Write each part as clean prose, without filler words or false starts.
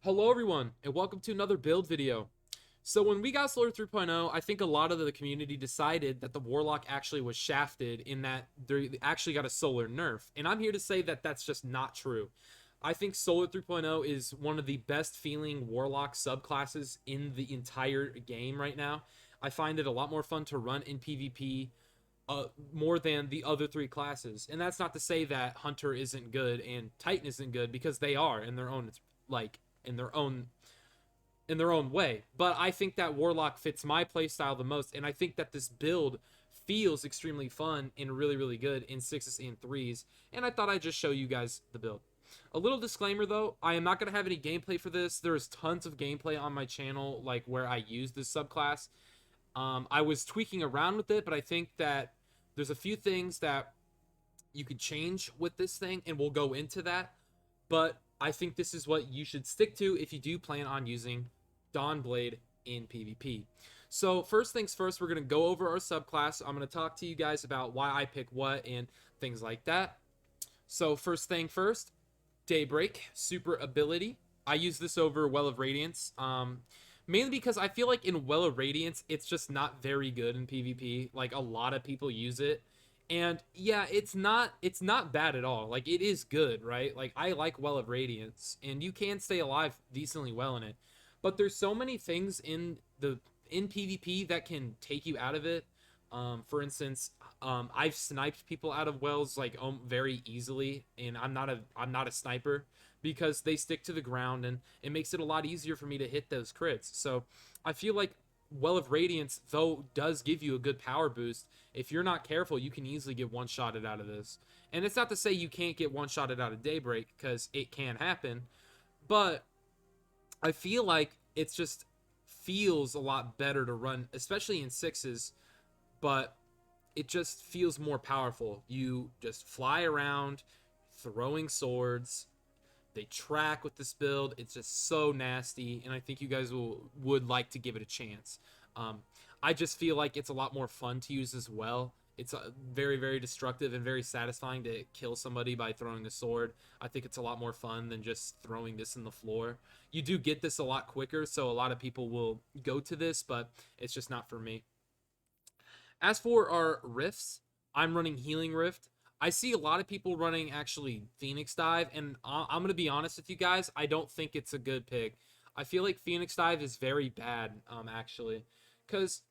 Hello everyone, and welcome to another build video. So when we got Solar 3.0, I think a lot of the community decided that the Warlock actually was shafted in that they actually got a Solar nerf. And I'm here to say that that's just not true. I think Solar 3.0 is one of the best feeling Warlock subclasses in the entire game right now. I find it a lot more fun to run in PvP more than the other three classes. And that's not to say that Hunter isn't good and Titan isn't good, because they are in their own like in their own way. But I think that Warlock fits my playstyle the most, and I think that this build feels extremely fun and really good in 6s and 3s, and I thought I'd just show you guys the build. A little disclaimer though, I am not going to have any gameplay for this. There is tons of gameplay on my channel, like where I use this subclass. I was tweaking around with it, but I think that there's a few things that you could change with this thing, and we'll go into that. But I think this is what you should stick to if you do plan on using Dawnblade in PvP. So first things first, we're going to go over our subclass. I'm going to talk to you guys about why I pick what and things like that. So first thing first, Daybreak, super ability. I use this over Well of Radiance, mainly because I feel like in Well of Radiance, it's just not very good in PvP. Like, a lot of people use it. And yeah, it's not bad at all. Like, it is good, right? Like, I like Well of Radiance, and you can stay alive decently well in it. But there's so many things in PvP that can take you out of it. For instance, I've sniped people out of wells like very easily, and I'm not a sniper, because they stick to the ground, and it makes it a lot easier for me to hit those crits. So I feel like Well of Radiance, though, does give you a good power boost. If you're not careful, you can easily get one-shotted out of this. And it's not to say you can't get one-shotted out of Daybreak, because it can happen, but I feel like it's just feels a lot better to run, especially in 6s, but it just feels more powerful. You just fly around throwing swords. They track with this build. It's just so nasty, and I think you guys would like to give it a chance. I just feel like it's a lot more fun to use as well. It's very destructive and very satisfying to kill somebody by throwing a sword. I think it's a lot more fun than just throwing this in the floor. You do get this a lot quicker, so a lot of people will go to this, but it's just not for me. As for our rifts, I'm running Healing Rift. I see a lot of people running actually Phoenix Dive, and I'm going to be honest with you guys, I don't think it's a good pick. I feel like Phoenix Dive is very bad, actually. Because,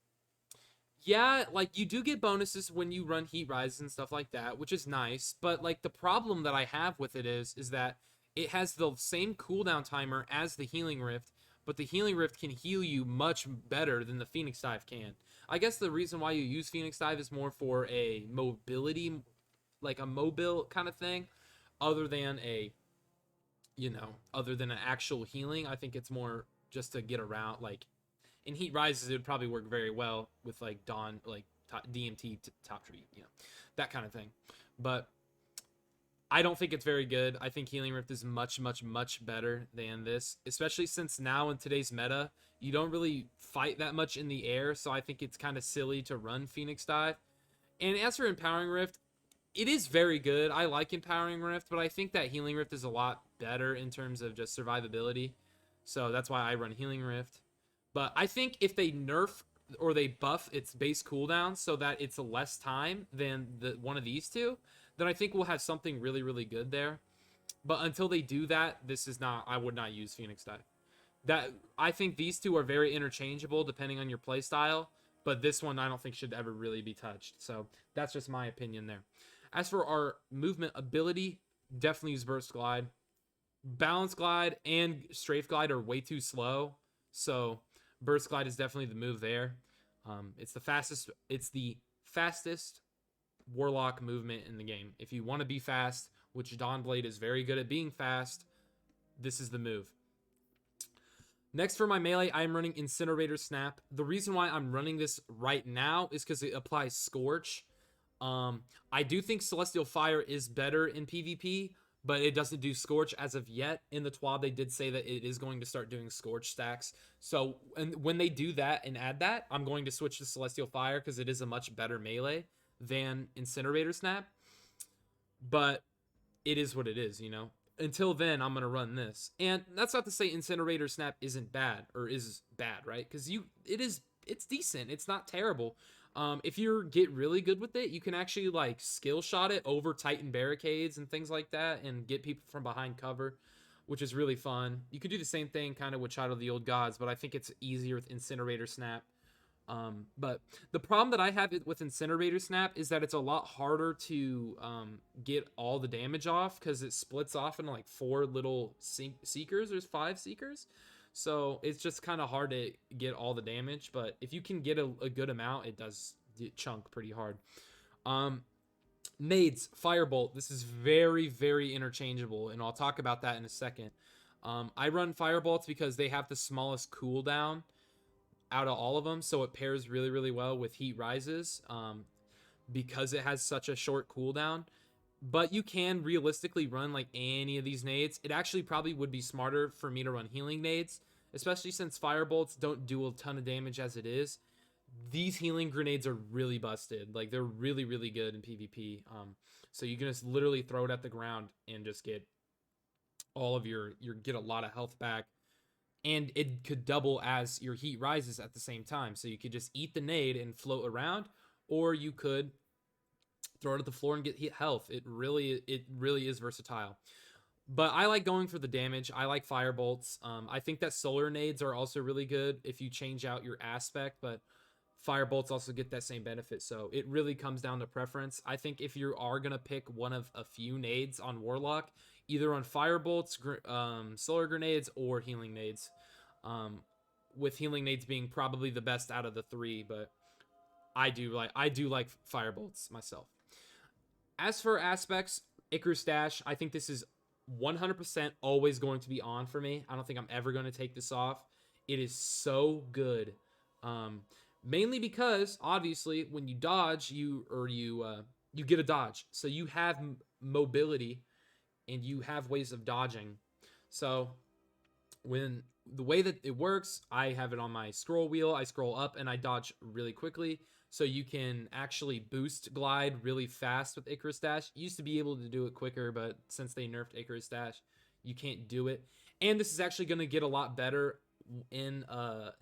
yeah, like, you do get bonuses when you run Heat Rises and stuff like that, which is nice, but, like, the problem that I have with it is that it has the same cooldown timer as the Healing Rift, but the Healing Rift can heal you much better than the Phoenix Dive can. I guess the reason why you use Phoenix Dive is more for a mobility, like a mobile kind of thing, other than other than an actual healing. I think it's more just to get around. Like, in Heat Rises, it would probably work very well with like Dawn, like DMT top tree, that kind of thing. But I don't think it's very good. I think Healing Rift is much better than this, especially since now in today's meta, you don't really fight that much in the air, so I think it's kind of silly to run Phoenix Dive. And as for Empowering Rift, it is very good. I like Empowering Rift, but I think that Healing Rift is a lot better in terms of just survivability. So that's why I run Healing Rift. But I think if they nerf or they buff its base cooldown so that it's a less time than one of these two, then I think we'll have something really good there. But until they do that, I would not use Phoenix Dive. I think these two are very interchangeable depending on your playstyle, but this one I don't think should ever really be touched. So that's just my opinion there. As for our movement ability, definitely use Burst Glide. Balance Glide and Strafe Glide are way too slow, so Burst Glide is definitely the move there. It's the fastest Warlock movement in the game. If you want to be fast, which Dawnblade is very good at being fast, this is the move. Next, for my melee, I'm running Incinerator Snap. The reason why I'm running this right now is because it applies Scorch. I do think Celestial Fire is better in PvP, but it doesn't do Scorch as of yet. In the TWAB, they did say that it is going to start doing Scorch stacks. So, and when they do that and add that, I'm going to switch to Celestial Fire because it is a much better melee than Incinerator Snap. But it is what it is, until then, I'm gonna run this. And that's not to say Incinerator Snap isn't bad or is bad, right? Because it's decent. It's not terrible. If you get really good with it, you can actually like skill shot it over Titan barricades and things like that, and get people from behind cover, which is really fun. You could do the same thing kind of with Shadow of the Old Gods, but I think it's easier with Incinerator Snap. But the problem that I have with Incinerator Snap is that it's a lot harder to get all the damage off because it splits off into like 4 little seekers. There's 5 seekers. So it's just kind of hard to get all the damage. But if you can get a good amount, it does chunk pretty hard. Nades, Firebolt. This is very, very interchangeable, and I'll talk about that in a second. I run Firebolts because they have the smallest cooldown out of all of them, so it pairs really, really well with Heat Rises because it has such a short cooldown. But you can realistically run like any of these nades. It actually probably would be smarter for me to run healing nades, especially since Firebolts don't do a ton of damage as it is. These healing grenades are really busted. Like, they're really, really good in PvP. So you can just literally throw it at the ground and just get all of your get a lot of health back. And it could double as your heat rises at the same time. So you could just eat the nade and float around, or you could throw it at the floor and get health. It really is versatile. But I like going for the damage. I like Firebolts. I think that solar nades are also really good if you change out your aspect, but Firebolts also get that same benefit. So it really comes down to preference. I think if you are going to pick one of a few nades on Warlock, either on Firebolts, solar grenades, or healing nades. With healing nades being probably the best out of the 3, but I do like Firebolts myself. As for aspects, Icarus Dash, I think this is 100% always going to be on for me. I don't think I'm ever going to take this off. It is so good. Mainly because obviously when you dodge, you get a dodge, so you have mobility and you have ways of dodging. So when the way that it works, I have it on my scroll wheel. I scroll up and I dodge really quickly. So you can actually boost glide really fast with Icarus Dash. You used to be able to do it quicker, but since they nerfed Icarus Dash, you can't do it. And this is actually going to get a lot better in a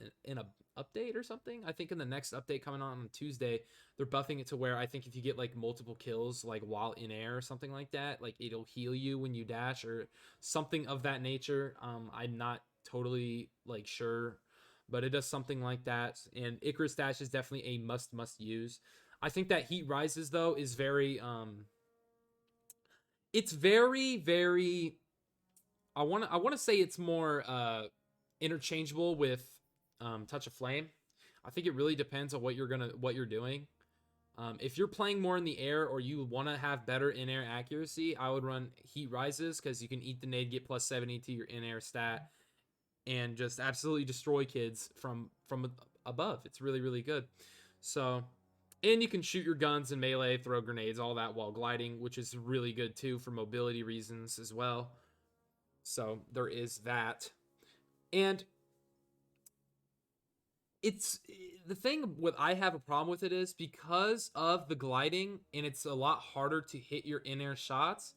update or something. I think in the next update coming on Tuesday, they're buffing it to where I think if you get like multiple kills like while in air or something like that, like it'll heal you when you dash or something of that nature. I'm not totally like sure, but it does something like that. And Icarus Dash is definitely a must use. I think that Heat Rises though is very it's very I want to say it's more interchangeable with Touch of Flame. I think it really depends on what you're doing. If you're playing more in the air or you want to have better in-air accuracy, I would run Heat Rises because you can eat the nade, get plus 70 to your in-air stat, and just absolutely destroy kids from above. It's really, really good. So, and you can shoot your guns and melee, throw grenades, all that while gliding, which is really good too for mobility reasons as well. So there is that. And it's the thing what I have a problem with it is because of the gliding and it's a lot harder to hit your in-air shots.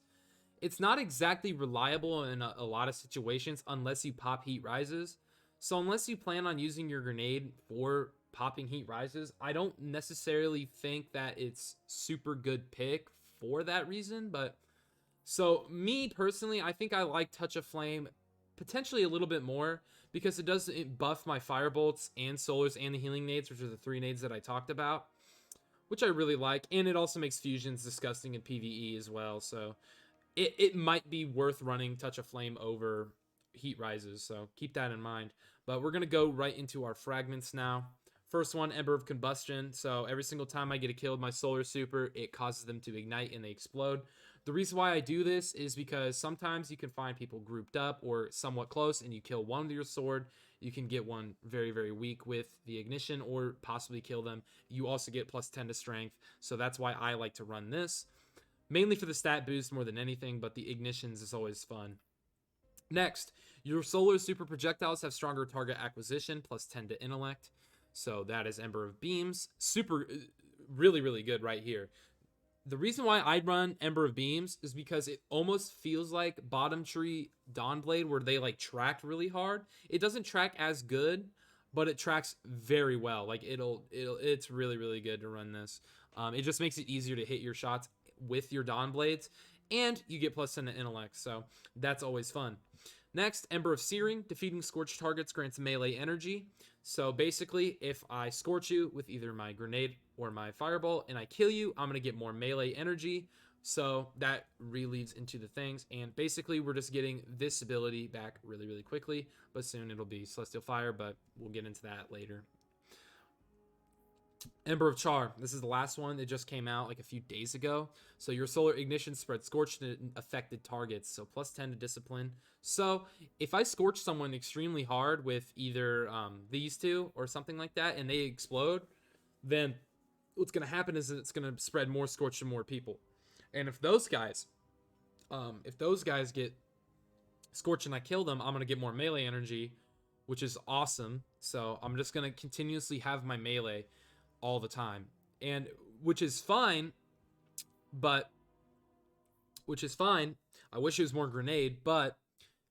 It's not exactly reliable in a lot of situations unless you pop Heat Rises. So unless you plan on using your grenade for popping Heat Rises, I don't necessarily think that it's super good pick for that reason. But so me personally, I think I like Touch of Flame potentially a little bit more because it does buff my Firebolts and Solars and the healing nades, which are the 3 nades that I talked about, which I really like. And it also makes fusions disgusting in PvE as well. So it might be worth running Touch of Flame over Heat Rises. So keep that in mind. But we're going to go right into our fragments now. First one, Ember of Combustion. So every single time I get a kill with my Solar Super, it causes them to ignite and they explode. The reason why I do this is because sometimes you can find people grouped up or somewhat close and you kill one with your sword. You can get one very, very weak with the ignition or possibly kill them. You also get plus 10 to strength. So that's why I like to run this. Mainly for the stat boost more than anything, but the ignitions is always fun. Next, your Solar Super projectiles have stronger target acquisition, plus 10 to intellect. So that is Ember of Beams. Super, really, really good right here. The reason why I'd run Ember of Beams is because it almost feels like Bottom Tree Dawnblade, where they like track really hard. It doesn't track as good, but it tracks very well. Like it's really good to run this. It just makes it easier to hit your shots with your Dawnblades, and you get plus 10 to intellect, so that's always fun. Next, Ember of Searing. Defeating scorched targets grants melee energy. So basically, if I scorch you with either my grenade or my fireball and I kill you, I'm going to get more melee energy. So that re-leads into the things. And basically, we're just getting this ability back really quickly. But soon it'll be Celestial Fire, but we'll get into that later. Ember of Char. This is the last one. It just came out like a few days ago. So your solar ignition spreads scorched to affected targets. So plus 10 to discipline. So if I scorch someone extremely hard with either these two or something like that, and they explode, then what's going to happen is it's going to spread more scorch to more people. And if those guys get scorched and I kill them, I'm going to get more melee energy, which is awesome. So I'm just going to continuously have my melee all the time, and which is fine. I wish it was more grenade, but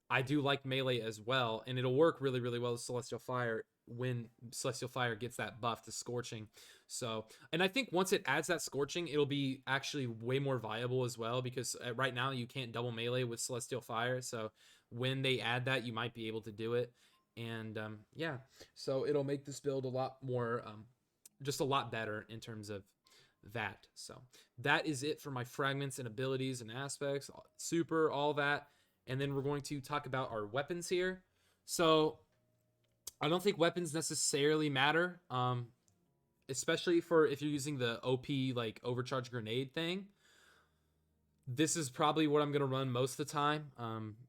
I do like melee as well, and it'll work really well with Celestial Fire when Celestial Fire gets that buff to scorching. So, and I think once it adds that scorching, it'll be actually way more viable as well, because right now you can't double melee with Celestial Fire. So when they add that, you might be able to do it. And yeah, so it'll make this build a lot more just a lot better in terms of that. So that is it for my fragments and abilities and aspects, super, all that. And then we're going to talk about our weapons here. So I don't think weapons necessarily matter, especially for if you're using the OP like overcharge grenade thing. This is probably what I'm going to run most of the time.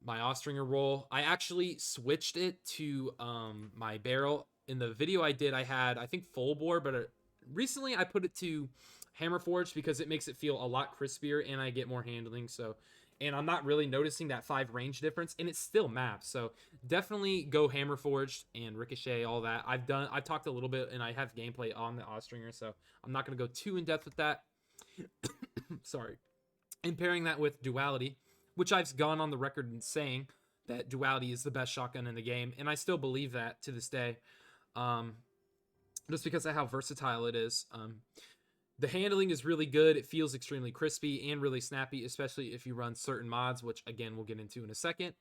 My Austringer roll, I actually switched it to my barrel. In the video I did, I had, I think, full bore, but recently I put it to hammer forged because it makes it feel a lot crispier and I get more handling. So, and I'm not really noticing that 5 range difference, and it's still maps. So definitely go hammer forged and ricochet, all that. I've talked a little bit and I have gameplay on the Austringer, so I'm not going to go too in depth with that. Sorry. And pairing that with duality, which I've gone on the record in saying that duality is the best shotgun in the game, and I still believe that to this day. Just because of how versatile it is. The handling is really good. It feels extremely crispy and really snappy, especially if you run certain mods, which again we'll get into in a second.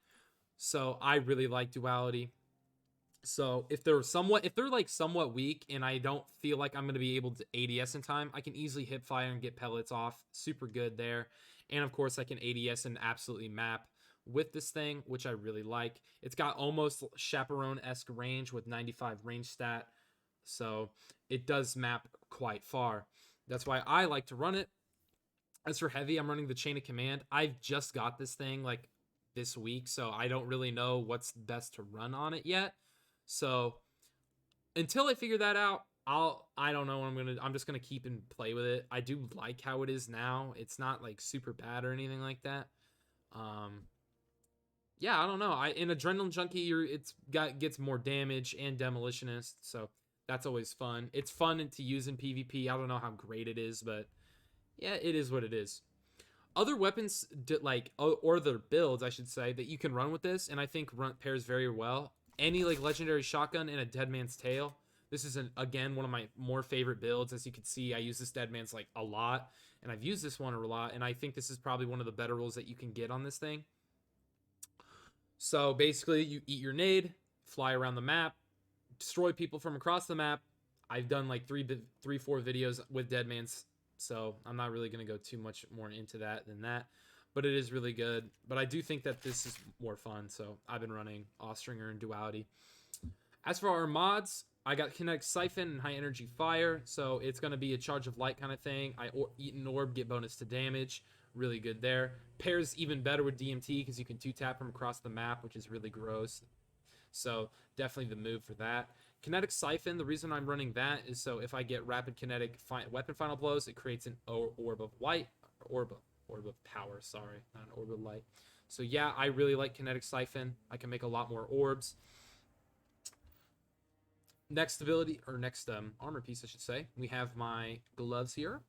So I really like duality. So if they're like somewhat weak and I don't feel like I'm going to be able to ADS in time, I can easily hip fire and get pellets off. Super good there. And of course I can ADS and absolutely map with this thing, which I really like. It's got almost Chaperone-esque range with 95 range stat. So it does map quite far. That's why I like to run it. As for heavy, I'm running the Chain of Command. I've just got this thing like this week, so I don't really know what's best to run on it yet. So until I figure that out, I don't know what I'm just gonna keep and play with it. I do like how it is now. It's not like super bad or anything like that. Yeah, I don't know. In Adrenaline Junkie, gets more damage and Demolitionist, so that's always fun. It's fun to use in PvP. I don't know how great it is, but yeah, it is what it is. Other weapons, or other builds, I should say, that you can run with this, and I think pairs very well. Any like legendary shotgun and a Dead Man's Tail. This is again one of my more favorite builds. As you can see, I use this Dead Man's like a lot, and I've used this one a lot, and I think this is probably one of the better rolls that you can get on this thing. So basically, you eat your nade, fly around the map, destroy people from across the map. I've done like 4 videos with Dead Man's, so I'm not really going to go too much more into that than that. But it is really good. But I do think that this is more fun, so I've been running Austringer and Duality. As for our mods, I got Kinetic Siphon and High Energy Fire, so it's going to be a Charge of Light kind of thing. I eat an orb, get bonus to damage. Really good there. Pairs even better with DMT because you can 2-tap from across the map, which is really gross. So definitely the move for that. Kinetic Siphon, the reason I'm running that is so if I get rapid kinetic weapon final blows, it creates an orb of light, orb of power, sorry, not an orb of light. So yeah, I really like Kinetic Siphon. I can make a lot more orbs. Next ability, or next armor piece, I should say, we have my gloves here.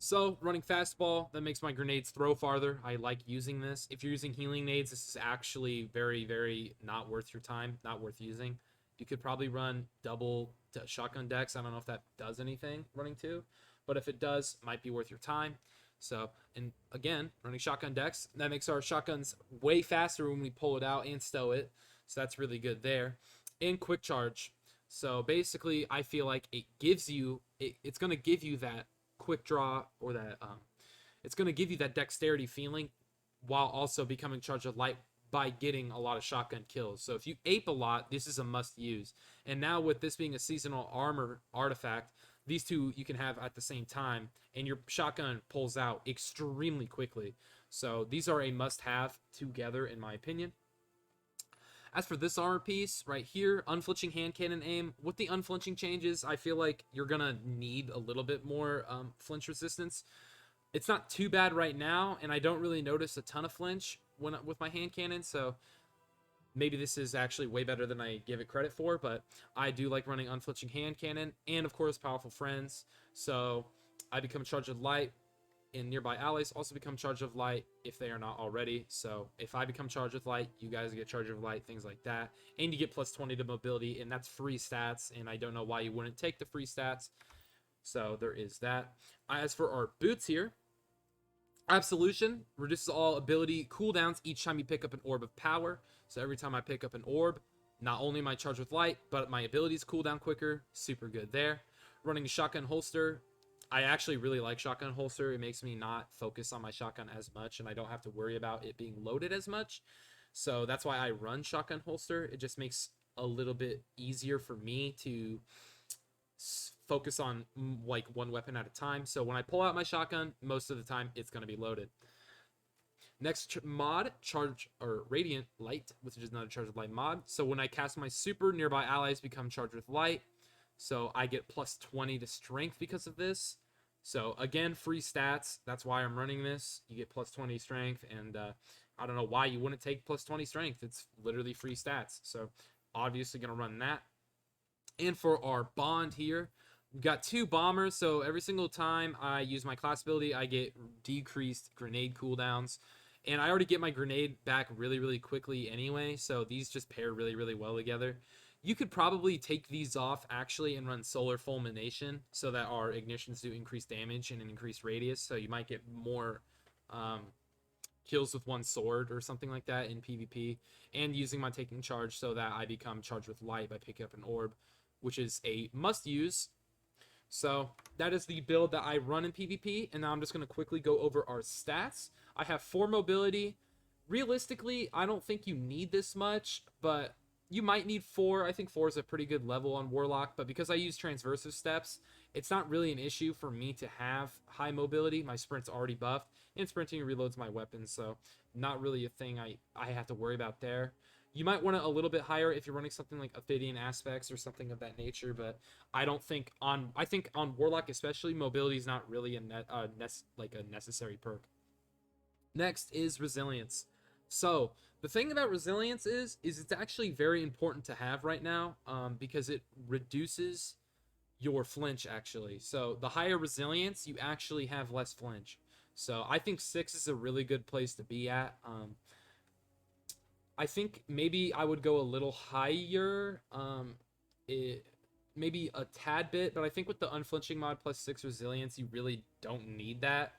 So running fastball, that makes my grenades throw farther. I like using this. If you're using healing nades, this is actually very, very not worth your time, not worth using. You could probably run double shotgun decks. I don't know if that does anything running two, but if it does, might be worth your time. So, and again, running shotgun decks, that makes our shotguns way faster when we pull it out and stow it. So that's really good there. And quick charge. So basically, I feel like it gives you, it's going to give you that quick draw, or that it's going to give you that dexterity feeling while also becoming charged with light by getting a lot of shotgun kills. So if you ape a lot, this is a must use. And now with this being a seasonal armor artifact, these two you can have at the same time, and your shotgun pulls out extremely quickly. So these are a must have together in my opinion. As for this armor piece right here, unflinching hand cannon aim. With the unflinching changes, I feel like you're going to need a little bit more flinch resistance. It's not too bad right now, and I don't really notice a ton of flinch with my hand cannon, so maybe this is actually way better than I give it credit for, but I do like running unflinching hand cannon, and of course powerful friends. So I become charged with light, and nearby allies also become charged with light if they are not already. So if I become charged with light, you guys get charged with light, things like that. And you get plus 20 to mobility, and that's free stats, and I don't know why you wouldn't take the free stats. So there is that. As for our boots here, Absolution reduces all ability cooldowns each time you pick up an orb of power. So every time I pick up an orb, not only am I charged with light, but my abilities cool down quicker. Super good there. Running a shotgun holster, I actually really like shotgun holster. It makes me not focus on my shotgun as much, and I don't have to worry about it being loaded as much. So that's why I run shotgun holster. It just makes a little bit easier for me to focus on like one weapon at a time. So when I pull out my shotgun, most of the time it's going to be loaded. Next mod, charge or radiant light, which is not a charge with light mod. So when I cast my super, nearby allies become charged with light. So I get plus 20 to strength because of this. So again, free stats. That's why I'm running this. You get plus 20 strength, and I don't know why you wouldn't take plus 20 strength. It's literally free stats. So obviously gonna run that. And for our bond here, we've got two bombers. So every single time I use my class ability, I get decreased grenade cooldowns. And I already get my grenade back really, really quickly anyway. So these just pair really, really well together. You could probably take these off actually and run Solar Fulmination so that our ignitions do increased damage and an increased radius. So you might get more kills with one sword or something like that in PvP. And using my taking charge so that I become charged with light by picking up an orb, which is a must use. So that is the build that I run in PvP. And now I'm just going to quickly go over our stats. I have 4 mobility. Realistically, I don't think you need this much, but you might need 4. I think 4 is a pretty good level on Warlock, but because I use transversive steps, it's not really an issue for me to have high mobility. My sprint's already buffed, and sprinting reloads my weapons, so not really a thing I have to worry about there. You might want it a little bit higher if you're running something like Ophidian Aspects or something of that nature, but I think on Warlock especially, mobility is not really a necessary perk. Next is Resilience. So the thing about Resilience is it's actually very important to have right now, because it reduces your flinch actually. So the higher Resilience, you actually have less flinch. So I think 6 is a really good place to be at. I think maybe I would go a little higher, maybe a tad bit, but I think with the unflinching mod plus 6 Resilience, you really don't need that.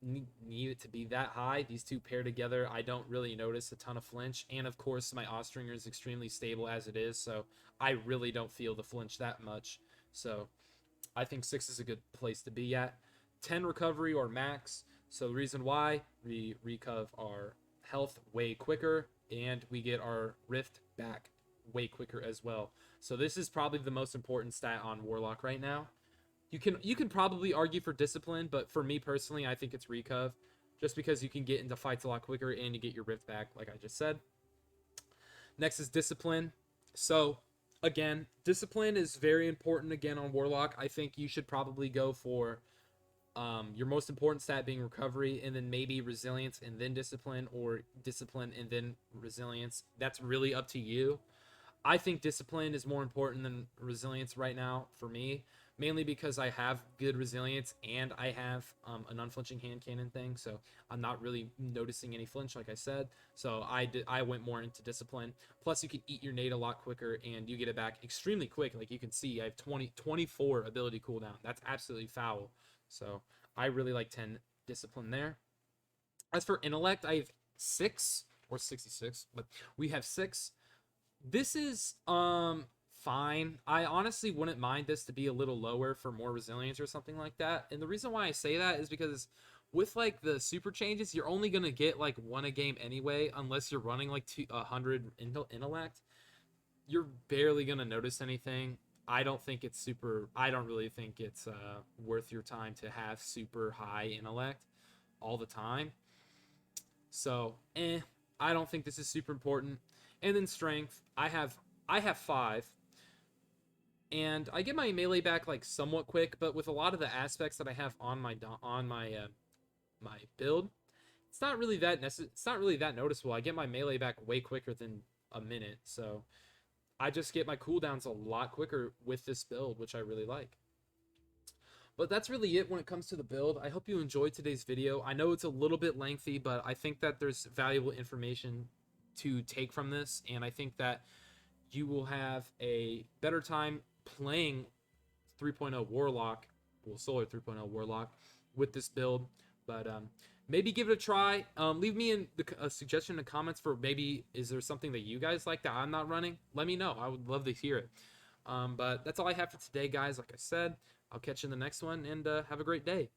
Need it to be that high. These two pair together, I don't really notice a ton of flinch, and of course my Austringer is extremely stable as it is, so I really don't feel the flinch that much. So I think 6 is a good place to be at. 10 recovery or max. So the reason why, we recuv our health way quicker, and we get our rift back way quicker as well. So this is probably the most important stat on Warlock right now. You can probably argue for discipline, but for me personally, I think it's recuv, just because you can get into fights a lot quicker and you get your rift back, like I just said. Next is discipline. So again, discipline is very important again on Warlock. I think you should probably go for your most important stat being recovery, and then maybe resilience and then discipline, or discipline and then resilience. That's really up to you. I think discipline is more important than resilience right now for me, mainly because I have good resilience and I have an unflinching hand cannon thing, so I'm not really noticing any flinch, like I said. So I went more into discipline. Plus, you can eat your nade a lot quicker, and you get it back extremely quick. Like you can see, I have 24 ability cooldown. That's absolutely foul. So I really like 10 discipline there. As for intellect, I have 6 or 66, but we have 6. This is fine. I honestly wouldn't mind this to be a little lower for more resilience or something like that. And the reason why I say that is because with like the super changes, you're only gonna get like one a game anyway, unless you're running like 100 intellect. You're barely gonna notice anything. I don't think it's super. I don't really think it's worth your time to have super high intellect all the time. So, I don't think this is super important. And then strength, I have 5, and I get my melee back like somewhat quick, but with a lot of the aspects that I have on my build, it's not really that noticeable. I get my melee back way quicker than a minute, so I just get my cooldowns a lot quicker with this build, which I really like. But that's really it when it comes to the build. I hope you enjoyed today's video. I know it's a little bit lengthy, but I think that there's valuable information to take from this, and I think that you will have a better time playing 3.0 Warlock, well, Solar 3.0 Warlock with this build. But maybe give it a try. Leave me a suggestion in the comments for maybe is there something that you guys like that I'm not running? Let me know. I would love to hear it. But that's all I have for today, guys. Like I said, I'll catch you in the next one, and have a great day.